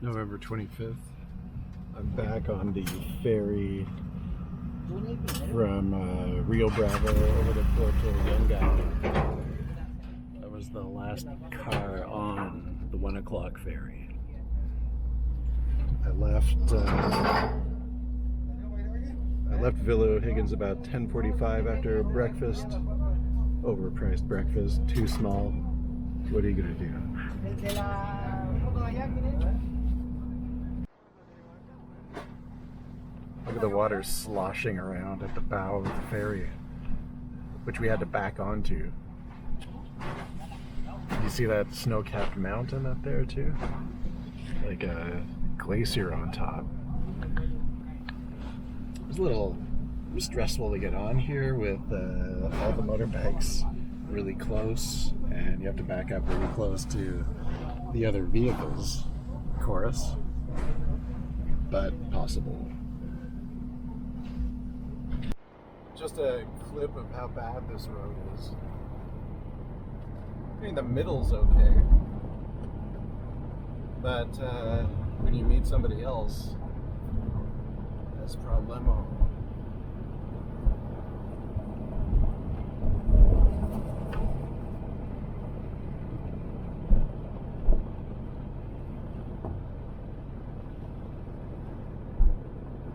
November 25th. I'm back on the ferry from Rio Bravo over to Puerto Yungay. That was the last car on the 1 o'clock ferry. I left Villa O'Higgins about 10:45 after breakfast. Overpriced breakfast, too small. What are you gonna do? Look at the water sloshing around at the bow of the ferry, which we had to back onto. You see that snow-capped mountain up there too? Like a glacier on top. It was a little stressful to get on here with all the motorbikes really close, and you have to back up really close to the other vehicles, of course, but possible. Just a clip of how bad this road is. I mean, the middle's okay, but when you meet somebody else, that's problemo.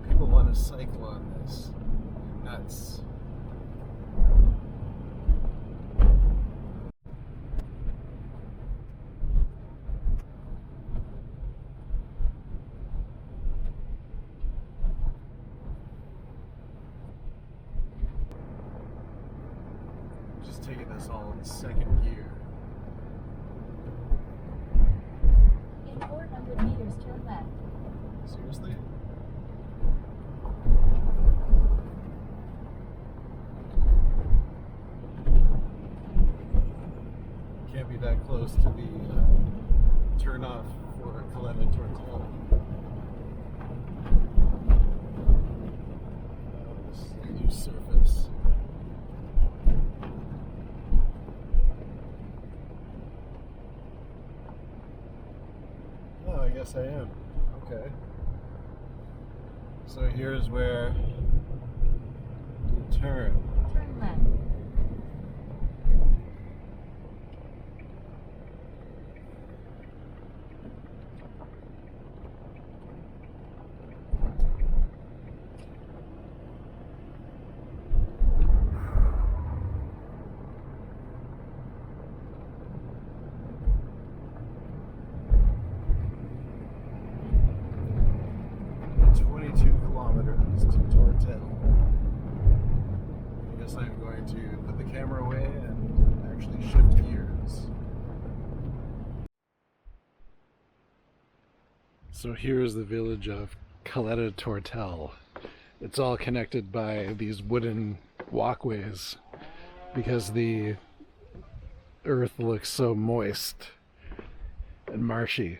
People want to cycle on this. Nuts. Just taking this all in second gear. In 400 meters, turn left. Seriously? Can't be that close to the turn off for Caleta Tortel. This is a new surface. Oh, I guess I am. Okay. So here's where you turn. Turn left. To Tortel. I guess I'm going to put the camera away and actually shift gears. So here's the village of Caleta Tortel. It's all connected by these wooden walkways because the earth looks so moist and marshy.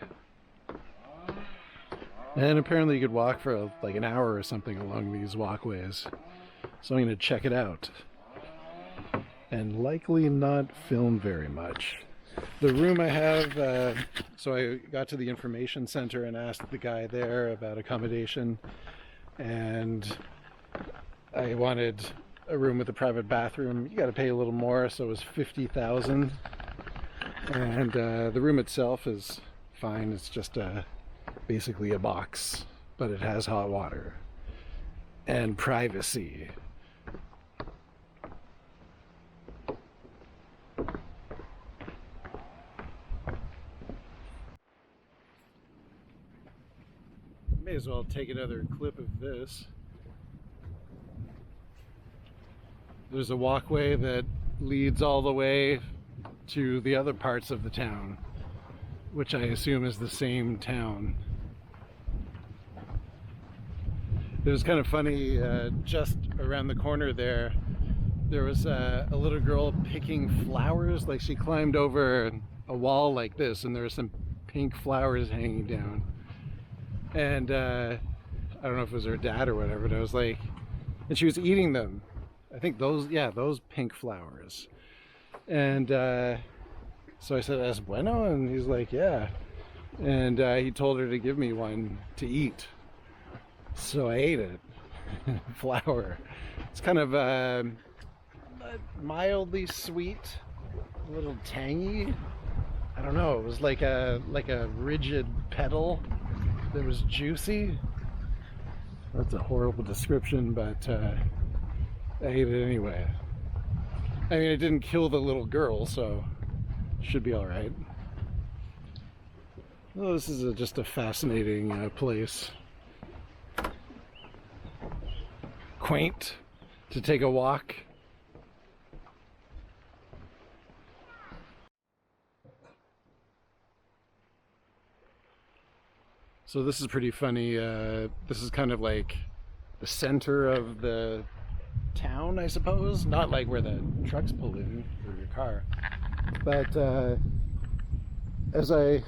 And apparently you could walk for like an hour or something along these walkways. So I'm going to check it out. And likely not film very much. The room I have, so I got to the information center and asked the guy there about accommodation. And I wanted a room with a private bathroom. You got to pay a little more, so it was $50,000. And the room itself is fine. It's just basically a box, but it has hot water and privacy. May as well take another clip of this. There's a walkway that leads all the way to the other parts of the town, which I assume is the same town. It was kind of funny, just around the corner there was a little girl picking flowers. Like she climbed over a wall like this and there were some pink flowers hanging down. And I don't know if it was her dad or whatever, but I was like, and she was eating them. I think those, yeah, those pink flowers. And so I said, "Es bueno?" And he's like, "Yeah." and he told her to give me one to eat. So I ate it. Flour. It's kind of mildly sweet, a little tangy. I don't know. It was like a rigid petal that was juicy. That's a horrible description, but I ate it anyway. I mean, it didn't kill the little girl, so it should be all right. Well, this is just a fascinating place. Quaint to take a walk. So this is pretty funny. This is kind of like the center of the town, I suppose. Not like where the trucks pull in for your car. But as I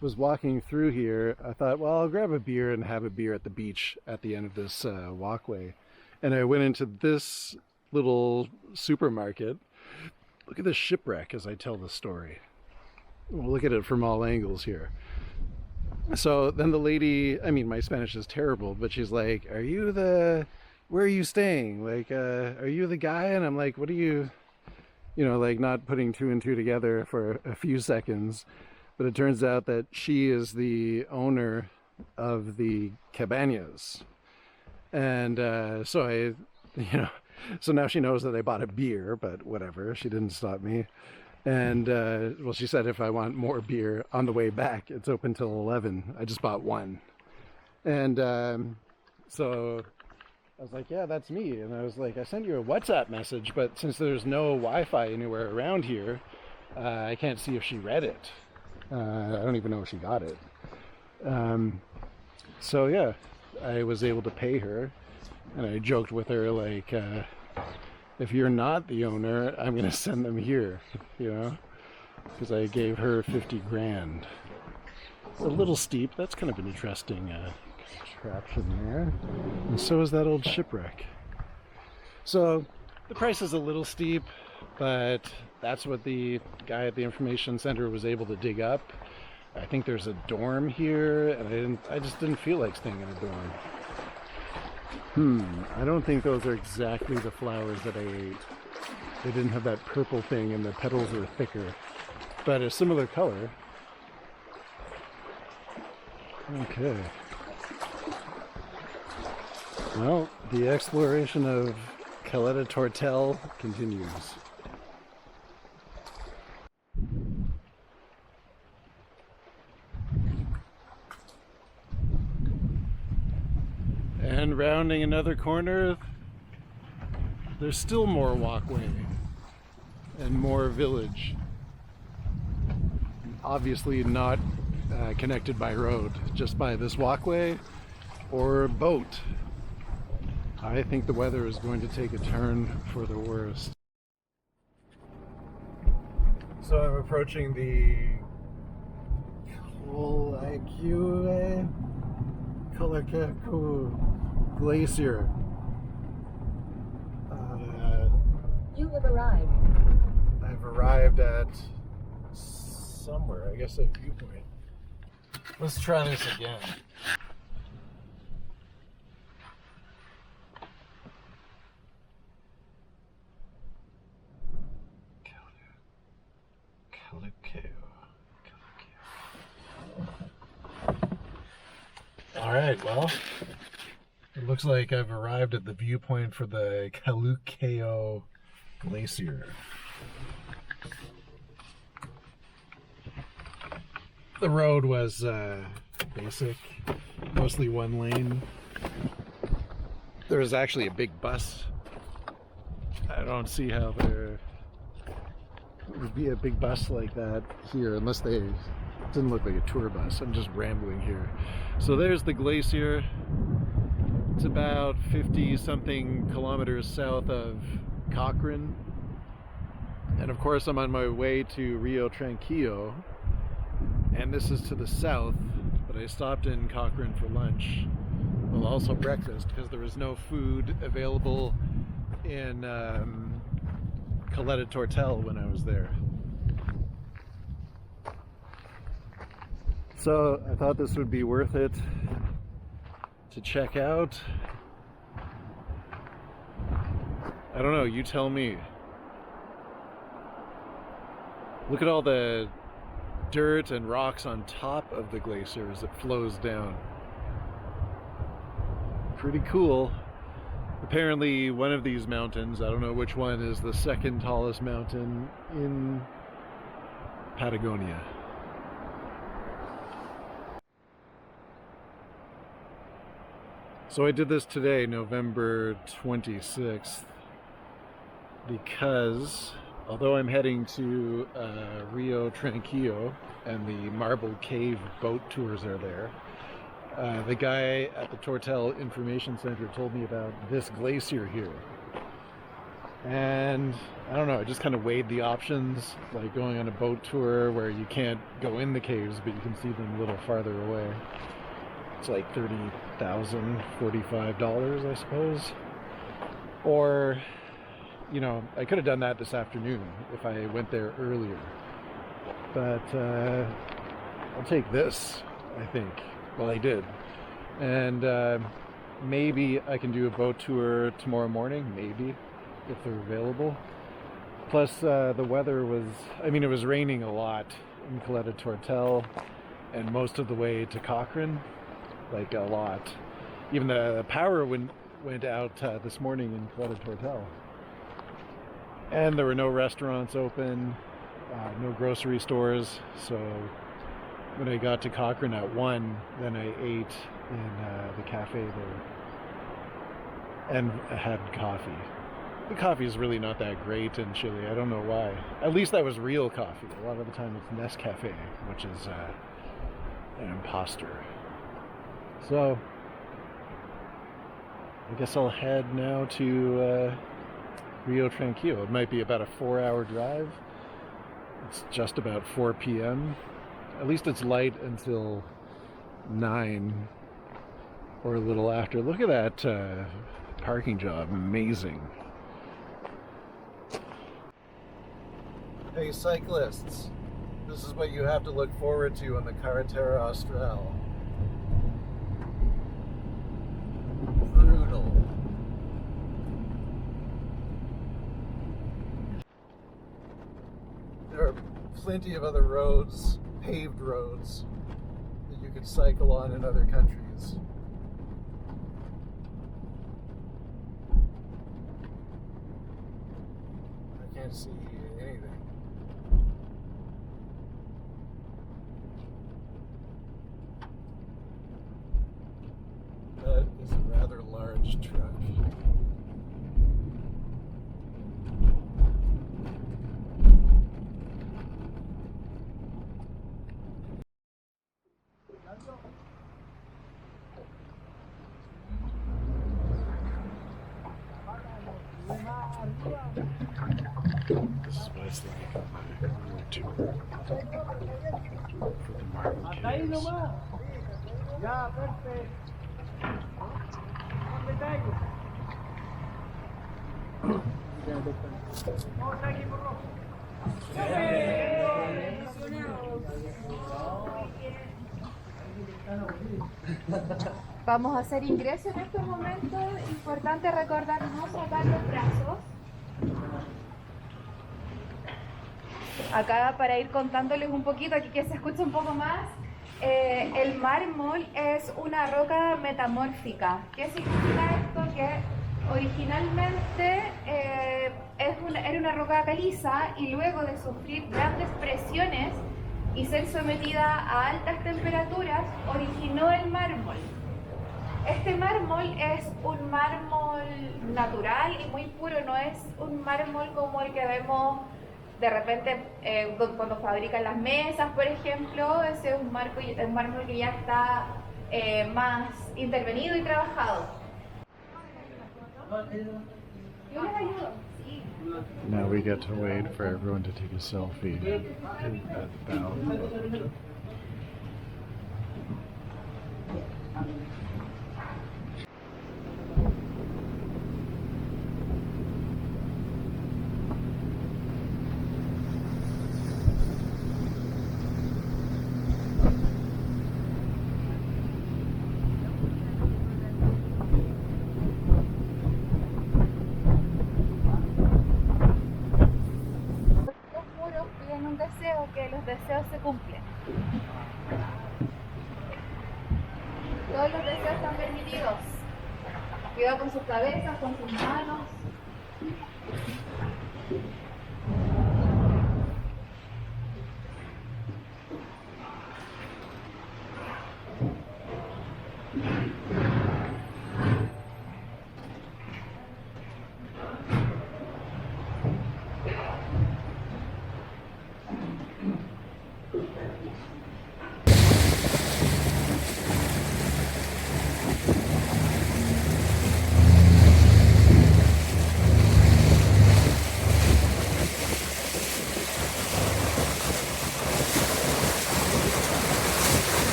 was walking through here, I thought, well, I'll grab a beer and have a beer at the beach at the end of this walkway. And I went into this little supermarket. Look at this shipwreck as I tell the story. We'll look at it from all angles here. So then the lady, I mean, my Spanish is terrible, but she's like, where are you staying? Like, are you the guy? And I'm like, what are you, like not putting two and two together for a few seconds. But it turns out that she is the owner of the cabañas. And so so now she knows that I bought a beer, but whatever, she didn't stop me. And well, she said if I want more beer on the way back, it's open till 11. I just bought one. And so I was like, yeah, that's me. And I was like, I sent you a WhatsApp message, but since there's no Wi-Fi anywhere around here, I can't see if she read it. I don't even know if she got it. So yeah, I was able to pay her, and I joked with her like, if you're not the owner, I'm gonna send them here, because I gave her 50 grand. It's a little steep. That's kind of an interesting contraption there. And so is that old shipwreck. So the price is a little steep, but that's what the guy at the information center was able to dig up. I think there's a dorm here, and I just didn't feel like staying in a dorm. I don't think those are exactly the flowers that I ate. They didn't have that purple thing, and the petals were thicker, but a similar color. Okay. Well, the exploration of Caleta Tortel continues. And rounding another corner, there's still more walkway and more village. Obviously not connected by road, just by this walkway or boat. I think the weather is going to take a turn for the worst. So I'm approaching the Calluqueo Glacier. You have arrived. I've arrived at somewhere, I guess a viewpoint. Let's try this again. All right, well, it looks like I've arrived at the viewpoint for the Calluqueo Glacier. The road was basic, mostly one lane. There was actually a big bus. I don't see how there would be a big bus like that here unless they didn't look like a tour bus. I'm just rambling here. So there's the glacier. It's about 50 something kilometers south of Cochrane. And of course I'm on my way to Río Tranquilo. And this is to the south, but I stopped in Cochrane for lunch. Well, also breakfast, because there was no food available in Caleta Tortel when I was there. So I thought this would be worth it to check out. I don't know, you tell me. Look at all the dirt and rocks on top of the glacier as it flows down. Pretty cool. Apparently one of these mountains, I don't know which one, is the second tallest mountain in Patagonia. So I did this today, November 26th, because although I'm heading to Rio Tranquilo and the Marble Cave boat tours are there, the guy at the Tortel Information Center told me about this glacier here. And I don't know, I just kind of weighed the options, like going on a boat tour where you can't go in the caves, but you can see them a little farther away. It's like $30,000, $45, I suppose. Or, you know, I could have done that this afternoon if I went there earlier. But I'll take this, I think. Well, I did. And maybe I can do a boat tour tomorrow morning, maybe, if they're available. Plus, the weather was, I mean, it was raining a lot in Caleta Tortel and most of the way to Cochrane. Like a lot. Even the power went out this morning in Caleta Tortel. And there were no restaurants open, no grocery stores. So when I got to Cochrane at 1, then I ate in the cafe there and had coffee. The coffee is really not that great in Chile. I don't know why. At least that was real coffee. A lot of the time it's Nescafe, which is an imposter. So, I guess I'll head now to Rio Tranquilo. It might be about a 4-hour drive. It's just about 4 p.m. At least it's light until 9 or a little after. Look at that parking job. Amazing. Hey cyclists, this is what you have to look forward to on the Carretera Austral. Brutal. There are plenty of other roads, paved roads, that you could cycle on in other countries. I can't see anything. That is a rather large truck. This is what it's like on my road tour for the Marble Caves. Vamos a hacer ingreso en estos momentos. Importante recordar no sacar los brazos. Acá para ir contándoles un poquito, aquí que se escucha un poco más, el mármol es una roca metamórfica. ¿Qué significa esto? Que originalmente era una roca caliza y luego de sufrir grandes presiones y ser sometida a altas temperaturas, originó el mármol. Este mármol es un mármol natural y muy puro, no es un mármol como el que vemos de repente cuando fabrican las mesas, por ejemplo. Ese es un mármol que ya está más intervenido y trabajado. Yo les ayudo. Sí. Now we get to wait for everyone to take a selfie at the bow. o que los deseos se cumplen. Todos los deseos están permitidos. Cuidado con sus cabezas, con sus manos.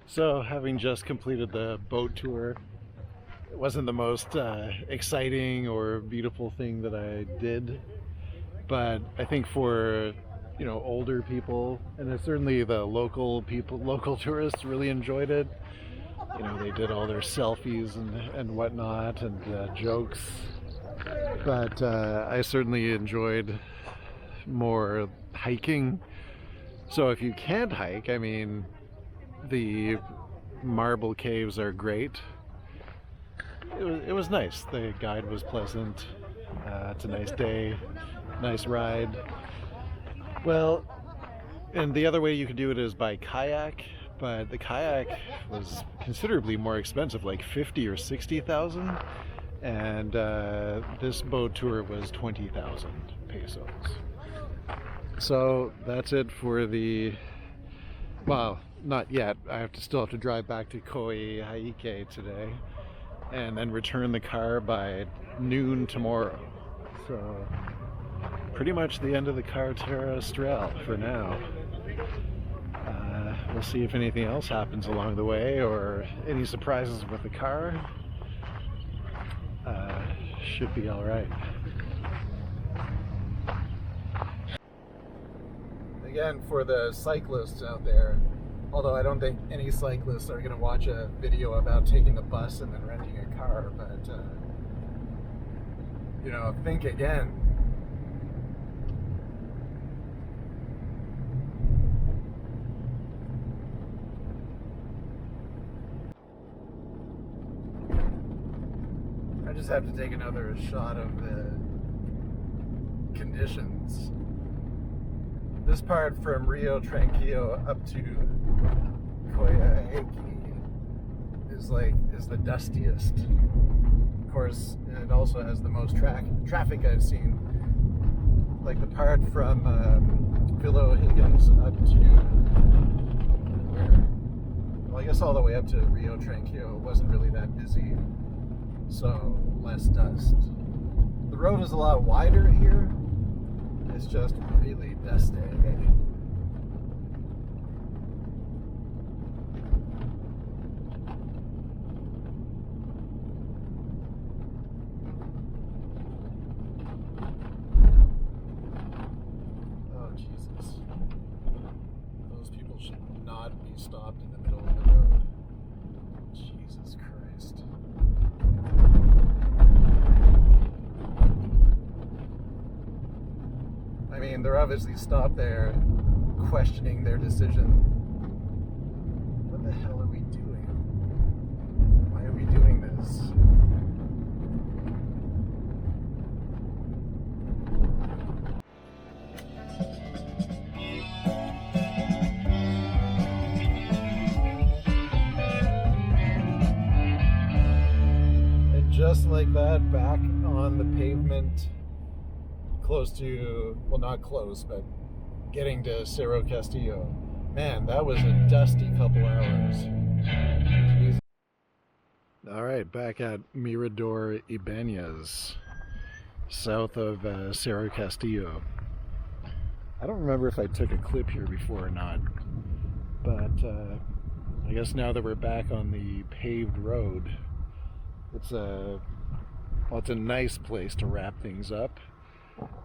So, having just completed the boat tour, it wasn't the most exciting or beautiful thing that I did, but I think for, you know, older people, and certainly the local people, local tourists really enjoyed it. You know, they did all their selfies and whatnot, and jokes, but I certainly enjoyed more hiking. So if you can't hike, I mean, the marble caves are great. It was nice. The guide was pleasant. It's a nice day, nice ride. Well, and the other way you could do it is by kayak, but the kayak was considerably more expensive, like 50 or 60,000, and this boat tour was 20,000 pesos. So that's it for the, well, not yet. I still have to drive back to Coyhaique today and then return the car by noon tomorrow. So pretty much the end of the Carretera Austral for now. We'll see if anything else happens along the way or any surprises with the car. Should be all right. Again, for the cyclists out there, although I don't think any cyclists are going to watch a video about taking the bus and then renting a car, but, you know, think again. I just have to take another shot of the conditions. This part from Río Tranquilo up to Coyhaique is the dustiest. Of course, it also has the most traffic I've seen. Like the part from Villa Higgins up to where? Well, I guess all the way up to Río Tranquilo wasn't really that busy, so less dust. The road is a lot wider here. It's just really dusty. Oh, Jesus. Those people should not be stopped in the middle of the road. Jesus Christ. I mean, they're obviously stopped there questioning their decision. What the hell are we doing? Why are we doing this? And just like that, back on the pavement, close to, well, not close, but getting to Cerro Castillo. Man, that was a dusty couple hours. Jeez. All right, back at Mirador Ibañez, south of Cerro Castillo. I don't remember if I took a clip here before or not, but I guess now that we're back on the paved road, it's a nice place to wrap things up.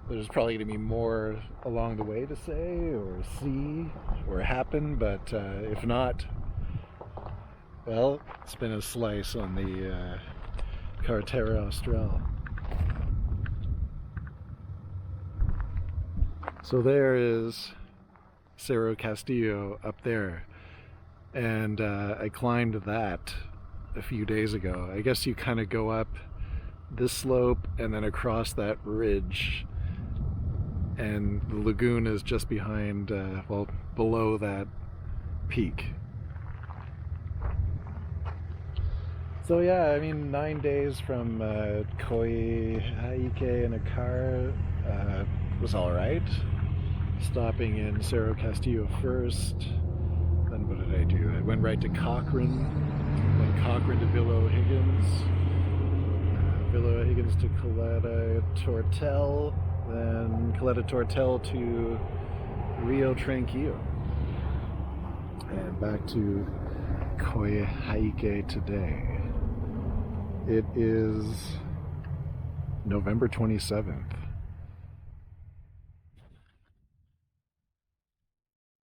There's probably going to be more along the way to say or see or happen, but if not, well, it's been a slice on the Carretera Austral. So there is Cerro Castillo up there, and I climbed that a few days ago. I guess you kind of go up this slope and then across that ridge, and the lagoon is just behind, well, below that peak. So yeah, I mean, 9 days from Coyhaique in a car was all right. Stopping in Cerro Castillo first. Then what did I do? I went right to Cochrane. Then Cochrane to Villa O'Higgins. Villa O'Higgins to Caleta Tortel. Then Caleta Tortel to Río Tranquilo. And back to Coyhaique today. It is November 27th.